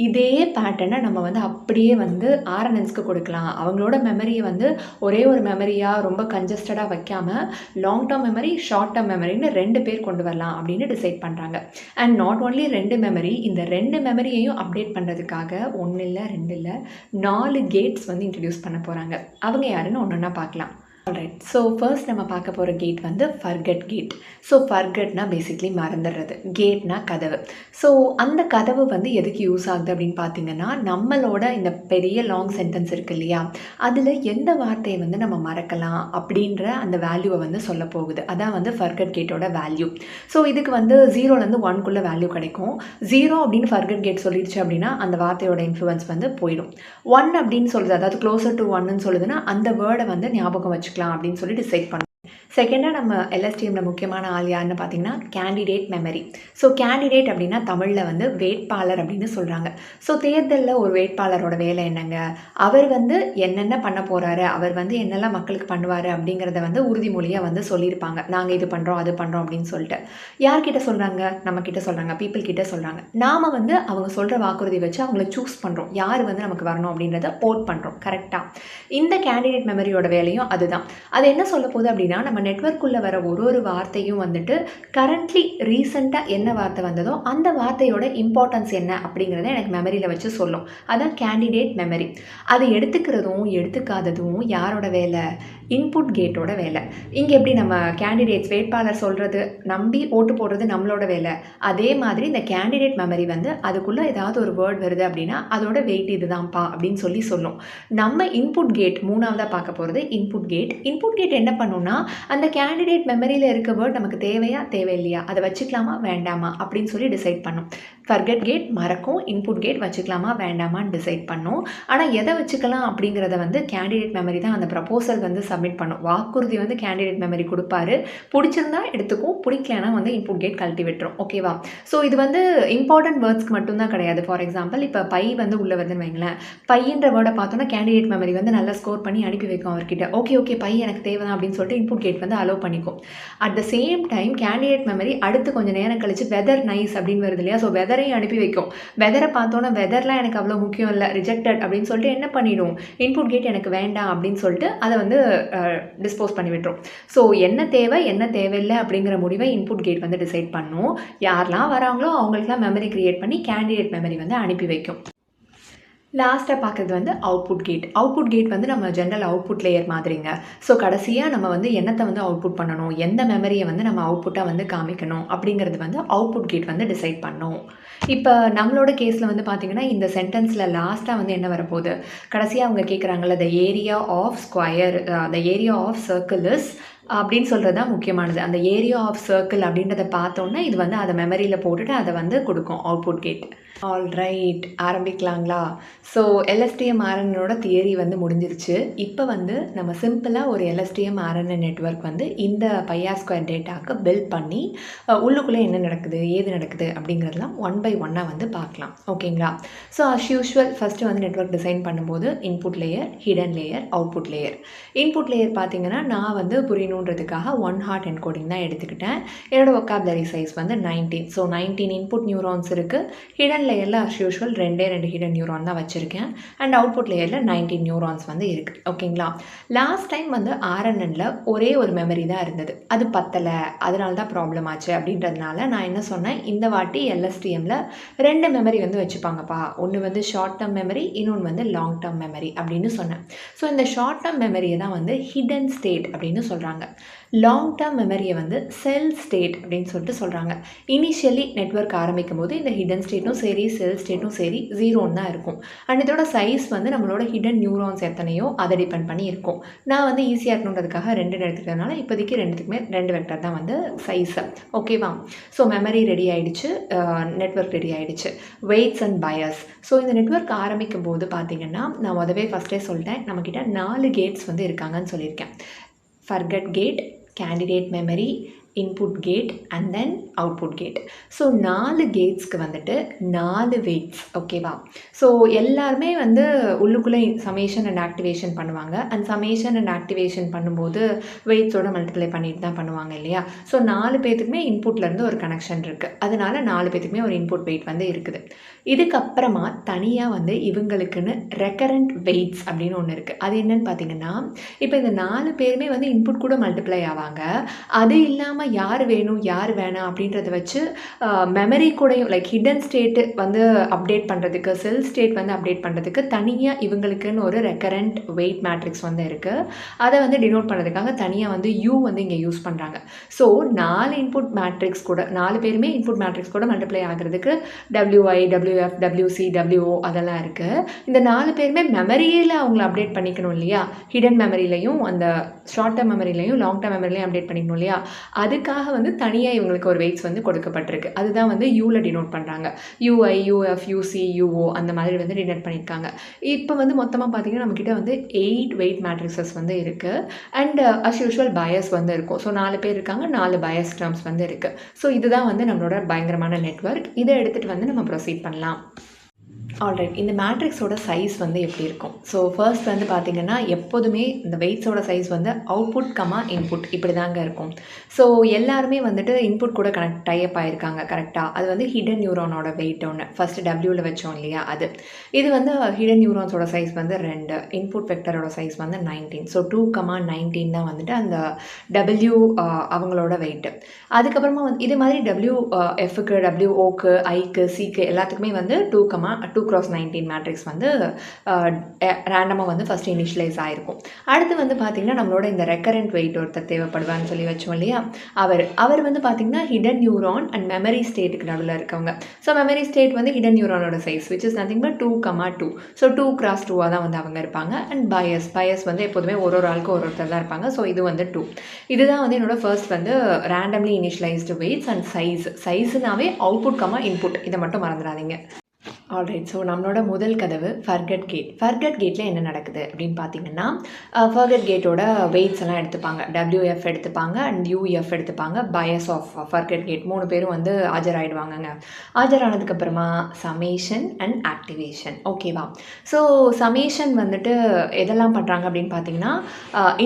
இதே பேட்டர்னை நம்ம வந்து அப்படியே வந்து ஆர்என்என்ஸ்க்கு கொடுக்கலாம். அவங்களோட மெமரியை வந்து ஒரே ஒரு மெமரியாக ரொம்ப கன்ஜஸ்டடாக வைக்காமல் long term memory, short term மெமரின்னு 2 பேர் கொண்டு வரலாம் அப்படின்னு டிசைட் பண்ணுறாங்க. அண்ட் நாட் ஓன்லி 2 மெமரி, இந்த 2 மெமரியையும் அப்டேட் பண்ணுறதுக்காக 1 இல்லை 2 இல்லை 4 கேட்ஸ் வந்து இன்ட்ரடியூஸ் பண்ண போகிறாங்க. அவங்க யாருன்னு ஒன்று ஒன்றா பார்க்கலாம். ஆல்ரைட். ஸோ ஃபர்ஸ்ட் நம்ம பார்க்க போகிற கேட் வந்து ஃபர்கெட் கேட். ஸோ ஃபர்கெட்னா பேசிக்லி மறந்துடுறது, கேட்னா கதவு. ஸோ அந்த கதவு வந்து எதுக்கு யூஸ் ஆகுது அப்படின்னு பார்த்தீங்கன்னா, நம்மளோட இந்த பெரிய லாங் சென்டென்ஸ் இருக்கு இல்லையா, அதில் எந்த வார்த்தையை வந்து நம்ம மறக்கலாம் அப்படின்ற அந்த வேல்யூவை வந்து சொல்ல போகுது. அதான் வந்து ஃபர்கெட் கேட்டோட வேல்யூ. ஸோ இதுக்கு வந்து 0லேருந்து 1க்குள்ளே வேல்யூ கிடைக்கும். 0 அப்படின்னு ஃபர்கெட் கேட் சொல்லிடுச்சு அப்படின்னா அந்த வார்த்தையோட இன்ஃப்ளூயன்ஸ் வந்து போயிடும். 1 அப்படின்னு சொல்லுது, அதாவது க்ளோசர் டு 1ன்னு சொல்லுதுன்னா அந்த வேர்டை வந்து ஞாபகம் வச்சுக்கலாம் அப்படின்னு சொல்லி டிசைட் பண்ணணும். செகண்டாக நம்ம எல்எஸ்டிஎம்ல முக்கியமான ஆள் யாருன்னு பார்த்தீங்கன்னா கேண்டிடேட் மெமரி. ஸோ கேண்டிடேட் அப்படின்னா தமிழில் வந்து வேட்பாளர் அப்படின்னு சொல்கிறாங்க. ஸோ தேர்தலில் ஒரு வேட்பாளரோட வேலை என்னங்க, அவர் வந்து என்னென்ன பண்ண போகிறாரு, அவர் வந்து என்னெல்லாம் மக்களுக்கு பண்ணுவார் அப்படிங்கிறத வந்து உறுதிமொழியாக வந்து சொல்லியிருப்பாங்க. நாங்கள் இது பண்ணுறோம் அது பண்ணுறோம் அப்படின்னு சொல்லிட்டு யார்கிட்ட சொல்கிறாங்க, நம்மக்கிட்ட சொல்கிறாங்க, பீப்புள் கிட்ட சொல்கிறாங்க. நாம் வந்து அவங்க சொல்கிற வாக்குறுதி வச்சு அவங்கள சூஸ் பண்ணுறோம், யார் வந்து நமக்கு வரணும் அப்படின்றத ஓட் பண்ணுறோம். கரெக்டாக இந்த கேண்டிடேட் மெமரியோட வேலையும் அதுதான். அது என்ன சொல்ல போகுது அப்படின்னா, நம்ம நெட்வொர்க்குள்ளே வர ஒரு வார்த்தையும் வந்துட்டு கரண்ட்லி ரீசெண்டாக என்ன வார்த்தை வந்ததோ அந்த வார்த்தையோட இம்பார்ட்டன்ஸ் என்ன அப்படிங்கிறத எனக்கு மெமரியில் வச்சு சொல்லும். அதான் கேண்டிடேட் மெமரி. அதை எடுத்துக்கிறதும் எடுத்துக்காததும் யாரோட வேலை, இன்புட் கேட்டோட வேலை. இங்கே எப்படி நம்ம கேண்டிடேட்ஸ் வேட்பாளர் சொல்கிறது நம்பி ஓட்டு போடுறது நம்மளோட வேலை, அதே மாதிரி இந்த கேண்டிடேட் மெமரி வந்து அதுக்குள்ளே ஏதாவது ஒரு வேர்ட் வருது அப்படின்னா அதோட வெயிட் இதுதான்ப்பா அப்படின்னு சொல்லி சொல்லும். நம்ம இன்புட் கேட் மூணாவதாக பார்க்க போகிறது இன்புட் கேட். இன்புட் கேட் என்ன பண்ணுன்னா, அந்த கேண்டிடேட் மெமரியில் இருக்க வேர்ட் நமக்கு தேவையா தேவையில்லையா, அதை வச்சுக்கலாமா வேண்டாமா அப்படின்னு சொல்லி டிசைட் பண்ணும். ஃபர்கெட் கேட் மறக்கும், இன்புட் கேட் வச்சுக்கலாமா வேண்டாமான்னு டிசைட் பண்ணும். ஆனால் எதை வச்சுக்கலாம் அப்படிங்கிறத வந்து கேண்டிடேட் மெமரி தான் அந்த ப்ரப்போசல் வந்து சப்மிட் பண்ணும். வாக்குறுதி வந்து கேண்டிடேட் மெமரி கொடுப்பாரு, பிடிச்சிருந்தா எடுத்துக்கும், பிடிக்கலனா வந்து இன்புட் கேட் கழட்டி விட்டுரும். ஓகேவா? ஸோ இது வந்து இம்பார்ட்டன்ட் வேர்ட்ஸ்க்கு மட்டும்தான் கிடையாது. ஃபார் எக்ஸாம்பிள் இப்போ பை வந்து உள்ளே வருதுன்னு வைங்களேன், பையன்ற வேர்டை பார்த்தோன்னா கேண்டிடேட் மெமரி வந்து நல்லா ஸ்கோர் பண்ணி அனுப்பி வைக்கும் அவர்கிட்ட. ஓகே பை எனக்கு தேவைதான் அப்படின்னு சொல்லிட்டு இன்புட் கேட் வந்து அலோவ் பண்ணிக்கும். At the same time candidate memory அடுத்து கொஞ்சம் நேரம் கழிச்சு வெதர் நைஸ் அப்படின்னு வருது இல்லையா, ஸோ வெதரையும் அனுப்பி வைக்கும். வெதரை பார்த்தோன்னா வெதர்லாம் எனக்கு அவ்வளோ முக்கியம் இல்லை, ரிஜெக்டட் அப்படின்னு சொல்லிட்டு என்ன பண்ணிடும், இன்புட் கேட் எனக்கு வேண்டாம் அப்படின்னு சொல்லிட்டு அதை வந்து டிஸ்போஸ் பண்ணி விட்டுரும். ஸோ என்ன தேவை என்ன தேவையில்லை அப்படிங்கிற முடிவை இன்புட் கேட் வந்து டிசைட் பண்ணும். யாரெல்லாம் வராங்களோ அவங்களுக்குலாம் மெமரி கிரியேட் பண்ணி கேண்டிடேட் மெமரி வந்து அனுப்பி வைக்கும். லாஸ்ட்டாக பார்க்குறது வந்து அவுட்புட் கேட். அவுட்புட் கேட் வந்து நம்ம ஜென்ரல் அவுட்புட் லேயர் மாதிரிங்க. ஸோ கடைசியாக நம்ம வந்து என்னத்தை வந்து அவுட்புட் பண்ணணும், எந்த மெமரியை வந்து நம்ம அவுட்புட்டாக வந்து காமிக்கணும் அப்படிங்கிறது வந்து அவுட்புட் கேட் வந்து டிசைட் பண்ணும். இப்போ நம்மளோட கேஸில் வந்து பார்த்திங்கன்னா இந்த சென்டென்ஸில் லாஸ்ட்டாக வந்து என்ன வரப்போகுது, கடைசியாக அவங்க கேட்குறாங்கல்ல, the area of square the area of circle is அப்படின்னு சொல்கிறது தான் முக்கியமானது. அந்த ஏரியா ஆஃப் சர்க்கிள் அப்படின்றத பார்த்தோன்னா இது வந்து அதை மெமரியில் போட்டுட்டு அதை வந்து கொடுக்கும் அவுட்புட் கேட். ஆல்ரைட், ஆரம்பிக்கலாங்களா? ஸோ எல்எஸ்டிஎம் ஆர்என்னோட தியரி வந்து முடிஞ்சிருச்சு. இப்போ வந்து நம்ம சிம்பிளாக ஒரு எல்எஸ்டிஎம் ஆர்என்என் நெட்வொர்க் வந்து இந்த பைஆர் ஸ்கொயர் டேட்டாவுக்கு பில்ட் பண்ணி உள்ளுக்குள்ளே என்ன நடக்குது ஏது நடக்குது அப்படிங்கிறதுலாம் 1 by 1 வந்து பார்க்கலாம். ஓகேங்களா? ஸோ அஸ் யூஷுவல் ஃபஸ்ட்டு வந்து நெட்வொர்க் டிசைன் பண்ணும்போது input layer, hidden layer, output layer. Input layer பார்த்தீங்கன்னா நான் வந்து புரியணுன்றதுக்காக 1 ஹார்ட் என்கோடிங் தான் எடுத்துக்கிட்டேன். என்னோட வொக்காபுலரி சைஸ் வந்து 19. ஸோ 19 இன்புட் நியூரான்ஸ் இருக்குது. ஹிடன் லேயரில் அஸ் யூஷுவல் 2 ஹிடன் நியூரான் தான் வச்சுருக்கேன். அண்ட் அவுட்புட் லேயரில் 19 நியூரான்ஸ் வந்து இருக்குது. ஓகேங்களா? லாஸ்ட் டைம் வந்து ஆர்என்என்ல ஒரே ஒரு மெமரி தான் இருந்தது, அது பத்தலை, அதனால தான் ப்ராப்ளம் ஆச்சு அப்படின்றதுனால நான் என்ன சொன்னேன், இந்த வாட்டி எல்எஸ்டிஎம்ல 2 மெமரி வந்து வச்சுப்பாங்கப்பா, ஒன்று வந்து ஷார்ட் டேர்ம் மெமரி, இன்னொன்று வந்து லாங் டேர்ம் மெமரி அப்படின்னு சொன்னேன். ஸோ இந்த ஷார்ட் டேர்ம் மெமரியை தான் வந்து ஹிடன் ஸ்டேட் அப்படின்னு சொல்கிறாங்க. லாங் டேர்ம் மெமரியை வந்து செல் ஸ்டேட் அப்படின்னு சொல்லிட்டு சொல்கிறாங்க. இனிஷியலி நெட்வொர்க் ஆரம்பிக்கும் போது இந்த ஹிடன் ஸ்டேட்டும் சரி செல் ஸ்டேட்டும் சரி 0 தான் இருக்கும். அண்ட் இதோட சைஸ் வந்து நம்மளோட ஹிடன் நியூரான்ஸ் எத்தனையோ அதை டிபெண்ட் பண்ணி இருக்கும். நான் வந்து ஈஸியாக இருக்கணுன்றதுக்காக 2 எடுத்துக்கிறதுனால இப்போதைக்கு 2த்துக்குமே 2 வெக்டர் தான் வந்து சைஸு. ஓகேவா? ஸோ மெமரி ரெடி ஆகிடுச்சு, நெட்வொர்க் ரெடி ஆகிடுச்சு. Weights and bias. ஸோ இந்த நெட்வொர்க் ஆரம்பிக்கும் போது பார்த்திங்கன்னா நான் ஃபஸ்ட்டே சொல்லிட்டேன், நம்மக்கிட்ட 4 கேட்ஸ் வந்து இருக்காங்கன்னு சொல்லியிருக்கேன். Forget gate, candidate memory, input gate and then output gate. So 4 கேட்ஸ்க்கு வந்துட்டு 4 வெயிட்ஸ். ஓகேவா? ஸோ எல்லாருமே வந்து உள்ளுக்குள்ளே சமேஷன் அண்ட் ஆக்டிவேஷன் பண்ணுவாங்க. அண்ட் சமேஷன் அண்ட் ஆக்டிவேஷன் பண்ணும்போது வெயிட்ஸோட மல்டிப்ளை பண்ணிட்டு தான் பண்ணுவாங்க இல்லையா? ஸோ 4 பேத்துக்குமே இன்புட்லேருந்து ஒரு கனெக்ஷன் இருக்குது, அதனால 4 பேத்துக்குமே ஒரு இன்புட் வெயிட் வந்து இருக்குது. இதுக்கப்புறமா தனியாக வந்து இவங்களுக்குன்னு ரெக்கரண்ட் வெயிட்ஸ் அப்படின்னு ஒன்று இருக்குது. அது என்னன்னு பார்த்தீங்கன்னா, இப்போ இந்த 4 பேருமே வந்து இன்புட் கூட மல்டிப்ளை ஆவாங்க. அது இல்லாமல் இல்லாமல் யார் வேணும் யார் வேணாம் அப்படின்றத வச்சு மெமரி கூடயும் லைக் ஹிடன் ஸ்டேட்டு வந்து அப்டேட் பண்ணுறதுக்கு செல் ஸ்டேட் வந்து அப்டேட் பண்ணுறதுக்கு தனியாக இவங்களுக்குன்னு ஒரு ரெக்கரண்ட் வெயிட் மேட்ரிக்ஸ் வந்து இருக்குது. அதை வந்து டினோட் பண்ணுறதுக்காக தனியாக வந்து யூ வந்து இங்கே யூஸ் பண்ணுறாங்க. ஸோ 4 இன்புட் மேட்ரிக்ஸ் கூட 4 பேருமே இன்புட் மேட்ரிக்ஸ் கூட மல்டிப்ளை ஆகிறதுக்கு WI, WF, WC, WO அதெல்லாம் இருக்குது. இந்த 4 பேருமே மெமரியில் அவங்கள அப்டேட் பண்ணிக்கணும் இல்லையா, ஹிடன் மெமரிலையும் அந்த ஷார்ட் டேர்ம் மெமரிலையும் லாங் டேர்ம் மெமரிலையும் அப்டேட் பண்ணிக்கணும் இல்லையா, அதுக்காக வந்து தனியாக இவங்களுக்கு ஒரு வெயிட்ஸ் வந்து கொடுக்கப்பட்டிருக்கு. அதுதான் வந்து யூவில் டினோட் பண்ணுறாங்க. UI, UF, UC, UO அந்த மாதிரி வந்து டினோட் பண்ணியிருக்காங்க. இப்போ வந்து மொத்தமாக பார்த்தீங்கன்னா நம்மக்கிட்ட வந்து 8 வெயிட் மேட்ரிக்ஸஸ் வந்து இருக்குது. அண்ட் அஸ் யூஷுவல் பயஸ் வந்து இருக்கும். ஸோ 4 பேர் இருக்காங்க, 4 பயஸ் டேர்ம்ஸ் வந்து இருக்குது. ஸோ இதுதான் வந்து நம்மளோட பயங்கரமான நெட்வொர்க். இதை எடுத்துகிட்டு வந்து நம்ம ப்ரொசீட் பண்ணலாம். ஆல்ரைட், இந்த மேட்ரிக்ஸோட சைஸ் வந்து எப்படி இருக்கும்? ஸோ ஃபர்ஸ்ட் வந்து பார்த்திங்கன்னா எப்போதுமே இந்த வெயிட்ஸோட சைஸ் வந்து அவுட்புட் கமா இன்புட் இப்படி தாங்க இருக்கும். ஸோ எல்லாருமே வந்துட்டு இன்புட் கூட டைப் ஆகிருக்காங்க கரெக்டாக. அது வந்து ஹிடன் நியூரானோட வெயிட் ஒன்று ஃபஸ்ட்டு டபிள்யூவில் வச்சோம் இல்லையா அது. இது வந்து ஹிடன் நியூரான்ஸோட சைஸ் வந்து 2, இன்புட் வெக்டரோட சைஸ் வந்து 19. ஸோ 2,19 தான் வந்துட்டு அந்த டபிள்யூ அவங்களோட வெயிட்டு. அதுக்கப்புறமா வந்து இது மாதிரி WFக்கு, WOக்கு, ஐக்கு, சிக்கு எல்லாத்துக்குமே வந்து 2x19 மேட்ரிக்ஸ் வந்து ரேண்டமாக வந்து ஃபஸ்ட்டு இனிஷியலைஸ் ஆகிருக்கும். அடுத்து வந்து பார்த்திங்கன்னா நம்மளோட இந்த ரெக்கரண்ட் வெயிட் ஒருத்தர் தேவைப்படுவான்னு சொல்லி வச்சோம் இல்லையா, அவர் வந்து பார்த்திங்கன்னா ஹிடன் நியூரான் அண்ட் மெமரி ஸ்டேட்டுக்கு நடுவில் இருக்கவங்க. ஸோ மெமரி ஸ்டேட் வந்து ஹிடன் நியூரானோட size which is nothing but 2,2. So 2x2 தான் வந்து அவங்க இருப்பாங்க. அண்ட் பயஸ் வந்து எப்போதுமே ஒரு ஆளுக்கு ஒருத்தர் தான் இருப்பாங்க. ஸோ இது வந்து 2. இதுதான் வந்து என்னோட ஃபர்ஸ்ட் வந்து ரேண்டம்லி இனிஷியலைஸ்டு வெயிட்ஸ் அண்ட் சைஸ்னாவே அவுட்புட் கமா இன்புட், இதை மட்டும் மறந்துடாதீங்க. ஆல்ரைட், ஸோ நம்மளோட முதல் கதவு ஃபர்கட் கேட். ஃபர்கட் கேட்டில் என்ன நடக்குது அப்படின்னு பார்த்தீங்கன்னா ஃபர்கட் கேட்டோட வெயிட்ஸ் எல்லாம் எடுத்துப்பாங்க. WF எடுத்துப்பாங்க அண்ட் UF எடுத்துப்பாங்க. பயஸ் ஆஃப் ஃபர்கட் கேட் 3 பேரும் வந்து ஆஜராகிடுவாங்கங்க. ஆஜரானதுக்கப்புறமா சமேஷன் அண்ட் ஆக்டிவேஷன். ஓகேவா? ஸோ சமேஷன் வந்துட்டு எதெல்லாம் பண்ணுறாங்க அப்படின்னு பார்த்தீங்கன்னா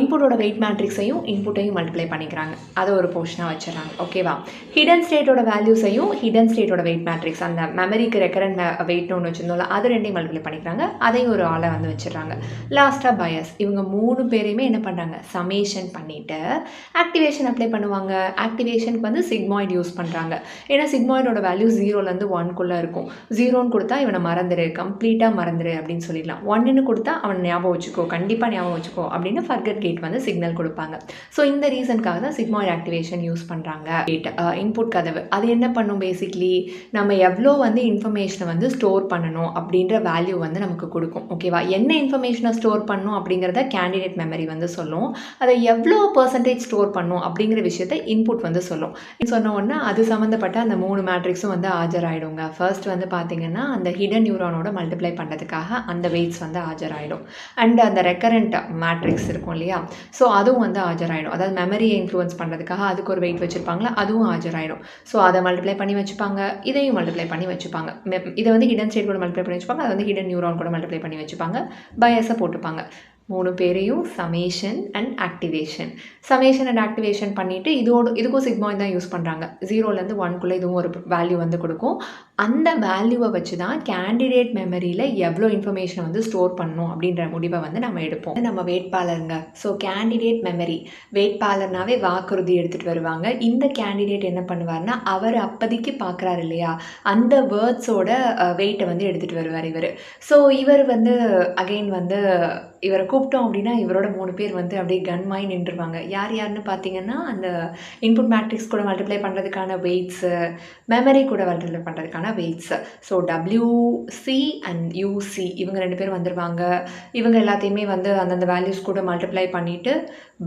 இன்புட்டோட வெயிட் மேட்ரிக்ஸையும் இன்புட்டையும் மல்டிப்ளை பண்ணிக்கிறாங்க. அதை ஒரு போர்ஷனாக வச்சிடறாங்க. ஓகேவா? ஹிடன் ஸ்டேட்டோட வேல்யூஸையும் ஹிடன் ஸ்டேட்டோட வெயிட் மேட்ரிக்ஸ் அந்த மெமரிக்கு ரெக்கரண்ட் வெயிட்னு ஒன்று வச்சுருந்தோம்ல, அது 2ஐயும் மல்டிப்ளை பண்ணிக்கிறாங்க. அதையும் ஒரு ஆளை வந்து வச்சிடறாங்க. லாஸ்ட்டாக பயஸ். இவங்க 3 பேரையுமே என்ன பண்ணுறாங்க, சமேஷன் பண்ணிவிட்டு ஆக்டிவேஷன் அப்ளை பண்ணுவாங்க. ஆக்டிவேஷனுக்கு வந்து சிக்மாய்டு யூஸ் பண்ணுறாங்க. ஏன்னா சிக்மாய்டோட வேல்யூ 0லேருந்து 1க்குள்ளே இருக்கும். 0ன்னு கொடுத்தா இவனை மறந்துடு, கம்ப்ளீட்டாக மறந்துடு அப்படின்னு சொல்லிடலாம். 1ன்னு கொடுத்தா அவனை ஞாபகம் வச்சுக்கோ, கண்டிப்பாக ஞாபகம் வச்சுக்கோ அப்படின்னு ஃபர்கட் கேட் வந்து சிக்னல் கொடுப்பாங்க. ஸோ இந்த ரீசனுக்காக தான் சிக்மாய்டு ஆக்டிவேஷன் யூஸ் பண்ணுறாங்க. இன்புட் கதவு அது என்ன பண்ணும், பேசிக்லி நம்ம எவ்வளோ வந்து இன்ஃபர்மேஷனை வந்து ஸ்டோர் பண்ணணும் அப்படின்ற வேல்யூ வந்து நமக்கு கொடுக்கும். ஓகேவா? என்ன இன்ஃபர்மேஷனை ஸ்டோர் பண்ணணும் அப்படிங்கிறத கேண்டிடேட் மெமரி வந்து சொல்லும். அதை எவ்வளோ % ஸ்டோர் பண்ணணும் அப்படிங்கிற விஷயத்தை இன்புட் வந்து சொல்லும். சொன்ன உடனே அது சம்மந்தப்பட்ட அந்த 3 மேட்ரிக்ஸும் வந்து ஆஜராயிடுங்க. ஃபர்ஸ்ட் வந்து பார்த்தீங்கன்னா அந்த ஹிடன் நியூரானோட மல்டிப்ளை பண்ணுறதுக்காக அந்த வெயிட்ஸ் வந்து ஆஜராயிடும். அண்ட் அந்த ரெக்கரண்ட் மேட்ரிக்ஸ் இருக்கும் இல்லையா, ஸோ அதுவும் வந்து ஆஜராயிடும். அதாவது மெமரியை இன்ஃப்ளூயன்ஸ் பண்ணுறதுக்காக அதுக்கு ஒரு வெயிட் வச்சுருப்பாங்களா, அதுவும் ஆஜராயிடும். ஸோ அதை மல்டிப்ளை பண்ணி வச்சுப்பாங்க, இதையும் மல்டிப்ளை பண்ணி வச்சுப்பாங்க. இதை வந்து ஹிடன் ஸ்டேட் கூட மல்டிப்ளை பண்ணி வச்சுப்பாங்க, அதை வந்து ஹிடன் நியூரான் கூட மல்டிப்ளை பண்ணி வச்சுப்பாங்க. பயஸை போட்டுப்பாங்க. 3 பேரையும் சமேஷன் அண்ட் ஆக்டிவேஷன் பண்ணிவிட்டு இதுக்கும் சிக்மாய்டு தான் யூஸ் பண்ணுறாங்க. 0லேருந்து 1க்குள்ளே இதுவும் ஒரு வேல்யூ வந்து கொடுக்கும். அந்த வேல்யூவை வச்சு தான் கேண்டிடேட் மெமரியில் எவ்வளோ இன்ஃபர்மேஷனை வந்து ஸ்டோர் பண்ணணும் அப்படின்ற முடிவை வந்து நம்ம எடுப்போம். நம்ம வேட்பாளருங்க. ஸோ கேண்டிடேட் மெமரி, வேட்பாளர்னாவே வாக்குறுதி எடுத்துகிட்டு வருவாங்க. இந்த கேண்டிடேட் என்ன பண்ணுவார்னா அவர் அப்போதைக்கு பார்க்குறாரு இல்லையா, அந்த வேர்ட்ஸோட வெயிட்டை வந்து எடுத்துகிட்டு வருவார் இவர். ஸோ இவர் வந்து அகெயின் வந்து இவரை கூப்பிட்டோம் அப்படின்னா இவரோட 3 பேர் வந்து அப்படியே கன்மாய் நின்றுவாங்க. யாருன்னு பார்த்தீங்கன்னா அந்த இன்புட் மேட்ரிக்ஸ் கூட மல்டிப்ளை பண்ணுறதுக்கான வெயிட்ஸு, மெமரி கூட மல்டிப்ளை பண்ணுறதுக்கான weights. So WC and UC இவங்க 2 பேரும் வந்துடுவாங்க. இவங்க எல்லாத்தையுமே வந்து அந்தந்த வேல்யூஸ் கூட மல்டிப்ளை பண்ணிவிட்டு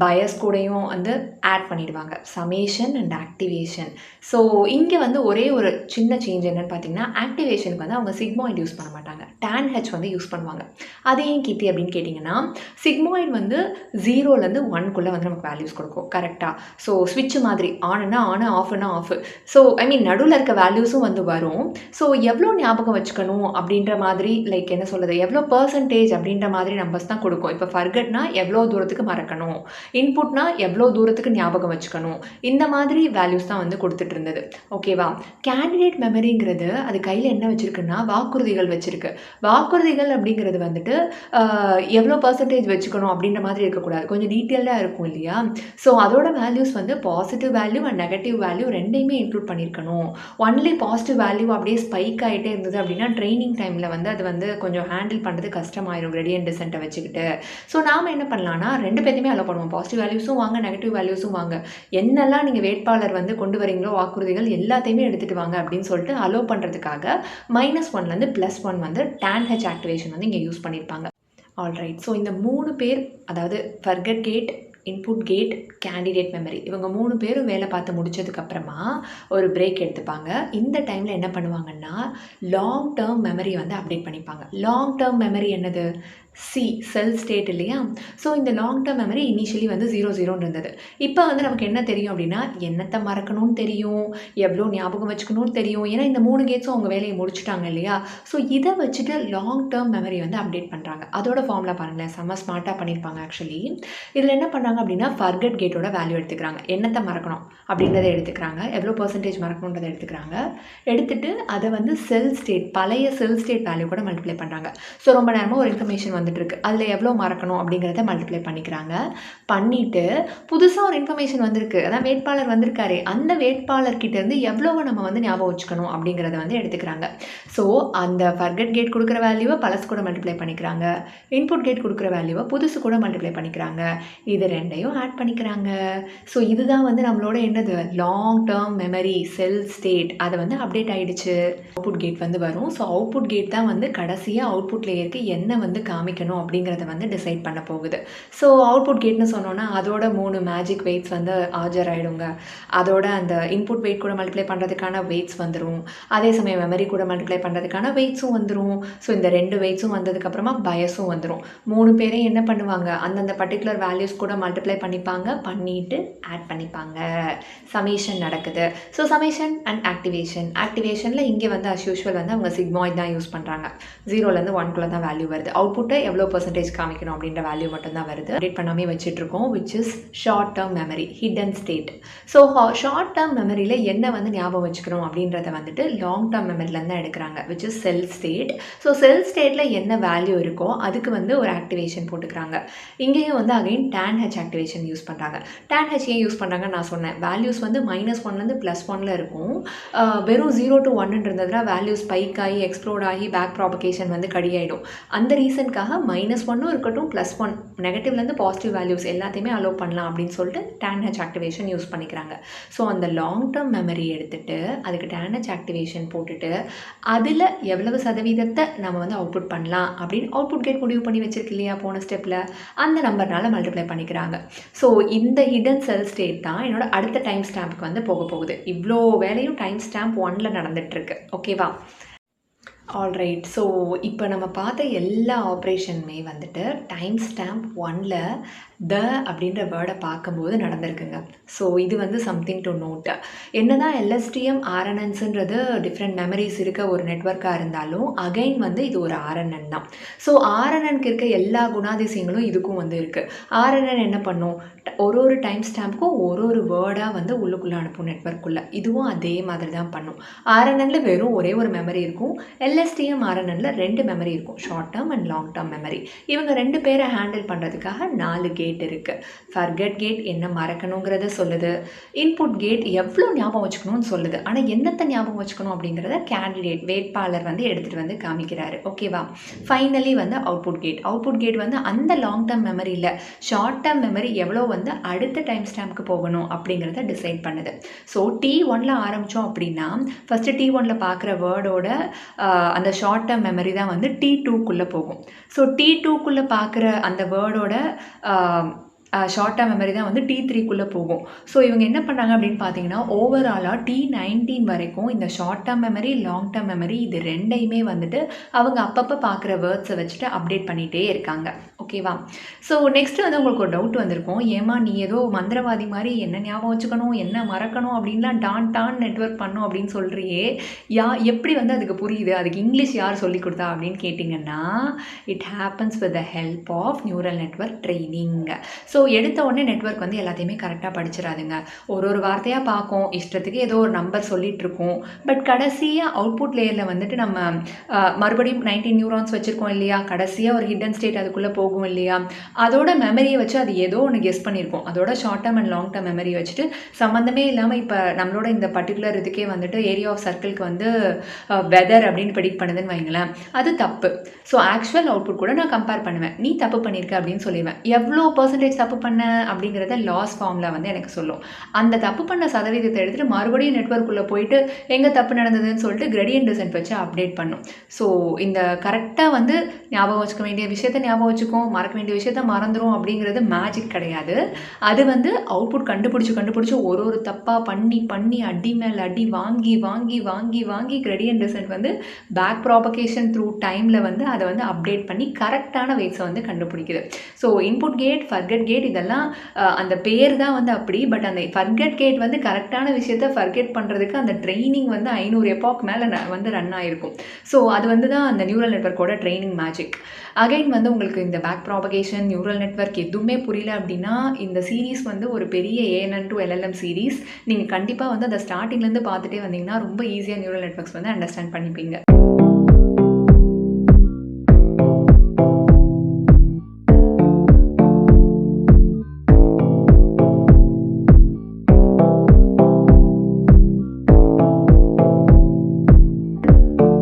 பயஸ் கூடயும் வந்து ஆட் பண்ணிடுவாங்க. Summation and activation. ஸோ இங்கே வந்து ஒரே ஒரு சின்ன சேஞ்ச் என்னென்னு பார்த்தீங்கன்னா ஆக்டிவேஷனுக்கு வந்து அவங்க சிக்மாய்டு யூஸ் பண்ண மாட்டாங்க, tan H வந்து யூஸ் பண்ணுவாங்க. அது ஏன் கீர்த்தி அப்படின்னு கேட்டிங்கன்னா சிக்மாய்டு வந்து 0லேருந்து 1க்குள்ளே வந்து நமக்கு வேல்யூஸ் கொடுக்கும் கரெக்டாக. ஸோ ஸ்விட்ச் மாதிரி ஆன்னா ஆன், ஆஃப்னா ஆஃப். ஸோ ஐ மீன் நடுவில் இருக்க வேல்யூஸும் வந்து வரும். வச்சுக்கணும். ஸோ எவ்வளோ ஞாபகம் வச்சுக்கணும் அப்படின்ற மாதிரி லைக் என்ன சொல்கிறது, எவ்வளோ பர்சன்டேஜ் அப்படின்ற மாதிரி நம்பர்ஸ் தான் கொடுக்கும். இப்போ ஃபர்கட்னா எவ்வளோ தூரத்துக்கு மறக்கணும், இன்புட்னா எவ்வளோ தூரத்துக்கு ஞாபகம் வச்சுக்கணும், இந்த மாதிரி வேல்யூஸ் தான் வந்து கொடுத்துட்டு இருந்தது. ஓகேவா? கேண்டிடேட் மெமரிங்கிறது அது கையில் என்ன வச்சுருக்குன்னா வாக்குறுதிகள் வச்சுருக்கு. வாக்குறுதிகள் அப்படிங்கிறது வந்துட்டு எவ்வளோ பர்சன்டேஜ் வச்சுக்கணும் அப்படின்ற மாதிரி இருக்கக்கூடாது, கொஞ்சம் டீட்டெயில்டாக இருக்கும் இல்லையா? ஸோ அதோட வேல்யூஸ் வந்து positive value and negative value ரெண்டையுமே இன்க்ளூட் பண்ணியிருக்கணும். ஒன்லி பாசிட்டிவ் வேல்யூ அப்படியே ஸ்பைக் ஆகிட்டே இருந்தது அப்படின்னா ட்ரைனிங் டைமில் வந்து அது வந்து கொஞ்சம் ஹேண்டில் பண்ணுறது கஷ்டமாயிரும் கிரேடியன்ட் டிசென்ட்டை வச்சுக்கிட்டு. ஸோ நாம் என்ன பண்ணலான்னா ரெண்டு பேருமே அலோ பண்ணுவோம். பாசிட்டிவ் வேல்யூஸும் வாங்க, நெகட்டிவ் வேல்யூஸும் வாங்க, என்னெல்லாம் நீங்கள் வேட்பாளர் வந்து கொண்டு வரீங்களோ வாக்குறுதிகள் எல்லாத்தையுமே எடுத்துகிட்டு வாங்க அப்படின்னு சொல்லிட்டு அலோ பண்ணுறதுக்காக -1லேருந்து +1 வந்து tan h ஆக்டிவேஷன் வந்து இங்கே யூஸ் பண்ணியிருப்பாங்க. ஆல்ரைட். ஸோ இந்த 3 பேர், அதாவது forget gate, input gate, candidate memory, இவங்க 3 பேரும் வேலை பார்த்து முடிச்சதுக்கப்புறமா ஒரு பிரேக் எடுத்துப்பாங்க. இந்த டைமில் என்ன பண்ணுவாங்கன்னா லாங் டேர்ம் மெமரி வந்து அப்டேட் பண்ணிப்பாங்க. லாங் டேர்ம் மெமரி என்னது? செல் ஸ்டேட் இல்லையா? ஸோ இந்த லாங் டேர்ம் மெமரி இனிஷியலி வந்து 0 இருந்தது. இப்போ வந்து நமக்கு என்ன தெரியும் அப்படின்னா என்னத்தை மறக்கணும்னு தெரியும், எவ்வளோ ஞாபகம் வச்சுக்கணும்னு தெரியும். ஏன்னா இந்த 3 கேட்ஸும் அவங்க வேலையை முடிச்சுட்டாங்க இல்லையா? ஸோ இதை வச்சுட்டு லாங் டேர்ம் மெமரி வந்து அப்டேட் பண்ணுறாங்க. அதோட ஃபார்முலா பாருங்களேன், செம்ம ஸ்மார்ட்டாக பண்ணியிருப்பாங்க. ஆக்சுவலி இதில் என்ன பண்ணாங்க அப்படின்னா ஃபர்கட் கேட்டோட வேல்யூ எடுத்துக்கிறாங்க, என்னத்தை மறக்கணும் அப்படின்றத எடுத்துக்கிறாங்க, எவ்வளோ பர்சன்டேஜ் மறக்கணுன்றதை எடுத்துக்கிறாங்க. எடுத்துட்டு அதை வந்து செல் ஸ்டேட், பழைய செல் ஸ்டேட் வேல்யூ கூட மல்டிப்ளை பண்ணுறாங்க. ஸோ ரொம்ப நேரமாக ஒரு இன்ஃபர்மேஷன் வந்துட்டுருக்கு, அதில் எவ்வளோ மறக்கணும் அப்படிங்கிறத மல்டிப்ளை பண்ணிக்கிறாங்க. பண்ணிவிட்டு புதுசாக ஒரு இன்ஃபர்மேஷன் வந்திருக்கு, அதான் வேட்பாளர் வந்திருக்காரு, அந்த வேட்பாளர்கிட்டேருந்து எவ்வளோவை நம்ம வந்து ஞாபகம் வச்சுக்கணும் அப்படிங்கிறத வந்து எடுத்துக்கிறாங்க. ஸோ அந்த ஃபர்கட் கேட் கொடுக்குற வேல்யூவை பழசு கூட மல்டிப்ளை பண்ணிக்கிறாங்க, இன்புட் கேட் கொடுக்குற வேல்யூவை புதுசு கூட மல்டிப்ளை பண்ணிக்கிறாங்க, இது ரெண்டையும் ஆட் பண்ணிக்கிறாங்க. ஸோ இதுதான் வந்து நம்மளோட என்னது long term memory cell state, அதை வந்து அப்டேட் ஆகிடுச்சு. அவுட்புட் கேட் வந்து வரும். ஸோ அவுட்புட் கேட் தான் வந்து கடைசியாக அவுட்புட் லேயருக்கு என்ன வந்து காமிக்கணும் அப்படிங்கிறத வந்து டிசைட் பண்ண போகுது. ஸோ அவுட்புட் கேட்னு சொன்னோன்னா அதோட 3 மேஜிக் வெயிட்ஸ் வந்து ஆஜராயிடுங்க. அதோட அந்த இன்புட் வெயிட் கூட மல்டிப்ளை பண்ணுறதுக்கான வெயிட்ஸ் வந்துடும், அதே சமயம் மெமரி கூட மல்டிப்ளை பண்ணுறதுக்கான வெயிட்ஸும் வந்துடும். ஸோ இந்த 2 வெயிட்ஸும் வந்ததுக்கப்புறமா பயஸும் வந்துடும். 3 பேரையும் என்ன பண்ணுவாங்க, அந்தந்த பர்டிகுலர் வேல்யூஸ் கூட மல்டிப்ளை பண்ணிப்பாங்க, பண்ணிவிட்டு ஆட் பண்ணிப்பாங்க. சமேஷன் நடக்குது. ஸோ சமேஷன் அண்ட் ஆக்டிவேஷனில் இங்கே வந்து அஸ் யூஷுவல் வந்து அவங்க சிக்மாய்ட் தான் யூஸ் பண்ணுறாங்க. 0லேருந்து 1 தான் வேல்யூ வருது. அவுட்புட்டை எவ்வளோ பர்சன்டேஜ் காமிக்கணும் அப்படின்ற வேல்யூ மட்டும்தான் வருது. அப்டேட் பண்ணாமே வச்சுட்ருக்கோம், which is short term memory, hidden state. So short term மெமரியில் என்ன வந்து ஞாபகம் வச்சுக்கணும் அப்படின்றத வந்துட்டு லாங் டேர்ம் மெமரிலேருந்து தான் எடுக்கிறாங்க, which is cell state. So cell ஸ்டேட்டில் என்ன வேல்யூ இருக்கோ அதுக்கு வந்து ஒரு ஆக்டிவேஷன் போட்டுக்கிறாங்க. இங்கேயும் வந்து again tan h activation use பண்ணுறாங்க. tan h ஏன் யூஸ் பண்ணுறாங்கன்னு நான் சொன்னேன், வேல்யூஸ் வந்து -1லேருந்து +1 இருக்கும். வெறும் 0 to 1 இருந்ததுனா வேல்யூ ஸ்பைக் ஆகி எக்ஸ்ப்ளோட் ஆகி பேக் ப்ராபகேஷன் வந்து கடியாயிடும். அந்த ரீசனுக்காக -1 இருக்கட்டும் +1, நெகட்டிவ்லேருந்து பாசிட்டிவ் வேல்யூஸ் எல்லாத்தையுமே அலோவ் பண்ணலாம் அப்படின்னு சொல்லிட்டு tan h ஆக்டிவேஷன் யூஸ் பண்ணிக்கிறாங்க. ஸோ அந்த லாங் டேர்ம் மெமரி எடுத்துகிட்டு அதுக்கு tan h ஆக்டிவேஷன் போட்டுட்டு அதில் எவ்வளவு சதவீதத்தை நம்ம வந்து அவுட்புட் பண்ணலாம் அப்படின்னு அவுட்புட் கேட் முடிவு பண்ணி வச்சிருக்கு இல்லையா போன ஸ்டெப்பில், அந்த நம்பர்னால மல்டிப்ளை பண்ணிக்கிறாங்க. ஸோ இந்த ஹிடன் செல் ஸ்டேட் தான் என்னோட அடுத்த டைம் ஸ்டாம்புக்கு வந்து போக போகுது. இவ்வளோ வேலையும் டைம் ஸ்டாம்ப் 1ல் நடந்துகிட்ருக்கு. ஓகேவா? ஆல்ரைட். ஸோ இப்போ நம்ம பார்த்த எல்லா ஆப்ரேஷனுமே வந்துட்டு டைம் ஸ்டாம்ப் 1ல் த அப்படின்ற வேர்டை பார்க்கும்போது நடந்திருக்குங்க. ஸோ இது வந்து சம்திங் டு நோட். என்ன தான் எல்எஸ்டிஎம் ஆர்என்என்ஸுன்றது டிஃப்ரெண்ட் மெமரிஸ் இருக்க ஒரு நெட்வொர்க்காக இருந்தாலும் அகைன் வந்து இது ஒரு ஆர்என்என் தான். ஸோ ஆர்என்என்க்கு இருக்க எல்லா குணாதிசயங்களும் இதுக்கும் வந்து இருக்குது. ஆர்என்என் என்ன பண்ணும், ஒரு டைம் ஸ்டாம்புக்கும் ஒரு வேர்டாக வந்து உள்ளுக்குள்ளே அனுப்பும் நெட்வொர்க்குள்ளே. இதுவும் அதே மாதிரி தான் பண்ணும். ஆர்என்என்ல வெறும் ஒரே ஒரு மெமரி இருக்கும், எல்எஸ்டிஎம் ஆர்என்என்ல 2 மெமரி இருக்கும், short term and long term memory. இவங்க 2 பேரை ஹேண்டில் பண்ணுறதுக்காக 4 கேட் இருக்குது. ஃபர்கட் கேட் என்ன மறக்கணுங்கிறத சொல்லுது, இன்புட் கேட் எவ்வளோ ஞாபகம் வச்சுக்கணும்னு சொல்லுது, ஆனால் என்னத்தை ஞாபகம் வச்சுக்கணும் அப்படிங்கிறத கேண்டிடேட் வேட்பாளர் வந்து எடுத்துகிட்டு வந்து காமிக்கிறாரு. ஓகேவா? ஃபைனலி வந்து அவுட்புட் கேட் வந்து அந்த லாங் டேர்ம் மெமரியில் ஷார்ட் டேர்ம் மெமரி எவ்வளோ வந்து அடுத்த டைம் ஸ்டாம்புக்கு போகணும் அப்படிங்கிறத டிசைட் பண்ணுது. ஸோ T1ல் ஆரம்பித்தோம் அப்படின்னா ஃபஸ்ட்டு T1ல் பார்க்குற வேர்டோட அந்த ஷார்ட் டேர்ம் மெமரி தான் வந்து T2க்குள்ளே போகும். ஸோ T2க்குள்ளே பார்க்குற அந்த வேர்டோட ஷார்ட் டேர்ம் மெமரி தான் வந்து T3க்குள்ளே போகும். ஸோ இவங்க என்ன பண்ணாங்க அப்படின்னு பார்த்தீங்கன்னா, ஓவராலாக T19 வரைக்கும் இந்த short term memory, long term memory இது 2யுமே வந்துட்டு அவங்க அப்பப்போ பார்க்குற வேர்ட்ஸை வச்சுட்டு அப்டேட் பண்ணிகிட்டே இருக்காங்க. ஓகேவா? ஸோ நெக்ஸ்ட் வந்து உங்களுக்கு ஒரு டவுட் வந்திருக்கும். ஏம்மா நீ ஏதோ மந்திரவாதி மாதிரி என்ன ஞாபகம் வச்சுக்கணும், என்ன மறக்கணும் அப்படின்லாம் டான் நெட்வொர்க் பண்ணும் அப்படின்னு சொல்கிறியே, எப்படி வந்து அதுக்கு புரியுது? அதுக்கு இங்கிலீஷ் யார் சொல்லிக் கொடுத்தா அப்படின்னு கேட்டிங்கன்னா, it happens with the help of neural network training. So எடுத்த உடனே நெட்வொர்க் வந்து எல்லாத்தையுமே கரெக்டாக படிச்சிடாதுங்க. ஒரு வார்த்தையாக பார்க்கும், இஷ்டத்துக்கு ஏதோ ஒரு நம்பர் சொல்லிகிட்ருக்கோம். பட் கடைசியாக அவுட்புட் லேயரில் வந்துட்டு நம்ம மறுபடியும் 19 நியூரான்ஸ் வச்சுருக்கோம் இல்லையா, கடைசியாக ஒரு ஹிடன் ஸ்டேட் அதுக்குள்ளே போகும் இல்லையா, அதோட மெமரியை வச்சு அது ஏதோ ஒன்று கெஸ் பண்ணியிருக்கோம். அதோட short term and long term memory வச்சுட்டு சம்மந்தமே இல்லாமல் இப்போ நம்மளோட இந்த பர்டிகுலர் இதுக்கே வந்துட்டு ஏரியா ஆஃப் சர்க்கிளுக்கு வந்து வெதர் அப்படின்னு ப்ரெடிக்ட் பண்ணுதுன்னு வைங்களேன், அது தப்பு. ஸோ ஆக்சுவல் அவுட்புட் கூட நான் கம்பேர் பண்ணுவேன். நீ தப்பு பண்ணியிருக்க அப்படின்னு சொல்லிடுவேன். எவ்வளோ பர்சன்டேஜ் தப்பு பண்ண அப்படிங்கிறத லாஸ் ஃபார்மில் வந்து எனக்கு சொல்லும். அந்த தப்பு பண்ண சதவீதத்தை எடுத்துகிட்டு மறுபடியும் நெட்வொர்க்குள்ளே போயிட்டு எங்கே தப்பு நடந்ததுன்னு சொல்லிட்டு கிரேடியன்ட் டிசென்ட் வச்சு அப்டேட் பண்ணும். ஸோ இந்த கரெக்டாக வந்து ஞாபகம் வச்சுக்க வேண்டிய விஷயத்த ஞாபகம் வச்சுக்கும், மறக்க வேண்டிய விஷயத்த மறந்துடும் அப்படிங்கிறது மேஜிக் கிடையாது. அது வந்து அவுட்புட் கண்டுபிடிச்சி ஒரு தப்பாக பண்ணி அடி மேலே அடி வாங்கி கிரேடியன்ட் டிசென்ட் வந்து பேக் ப்ராபகேஷன் த்ரூ டைமில் வந்து அதை வந்து அப்டேட் பண்ணி கரெக்டான வெயிட்ஸை வந்து கண்டுபிடிக்குது. So input gate, forget gate இதெல்லாம் அந்த பேர் தான் வந்து அப்படி. பட் அந்த ஃபர்கெட் கேட் வந்து கரெக்டான விஷயத்த ஃபர்கெட் பண்ணுறதுக்கு அந்த ட்ரைனிங் வந்து 500 எப்பாக் மேலே வந்து ரன் ஆகிருக்கும். ஸோ அது வந்து தான் அந்த நியூரல் நெட்வொர்க்கோட ட்ரைனிங் மேஜிக். அகைன் வந்து உங்களுக்கு இந்த பேக் ப்ராபகேஷன், நியூரல் நெட்வொர்க் எதுவுமே புரியல அப்படின்னா இந்த சீரீஸ் வந்து ஒரு பெரிய ANN to LLM சீரீஸ். நீங்கள் கண்டிப்பாக வந்து அந்த ஸ்டார்டிங்லேருந்து பார்த்துட்டே வந்தீங்கன்னா ரொம்ப ஈஸியாக நியூரல் நெட்வொர்க்ஸ் வந்து அண்டர்ஸ்டாண்ட் பண்ணிப்பீங்க.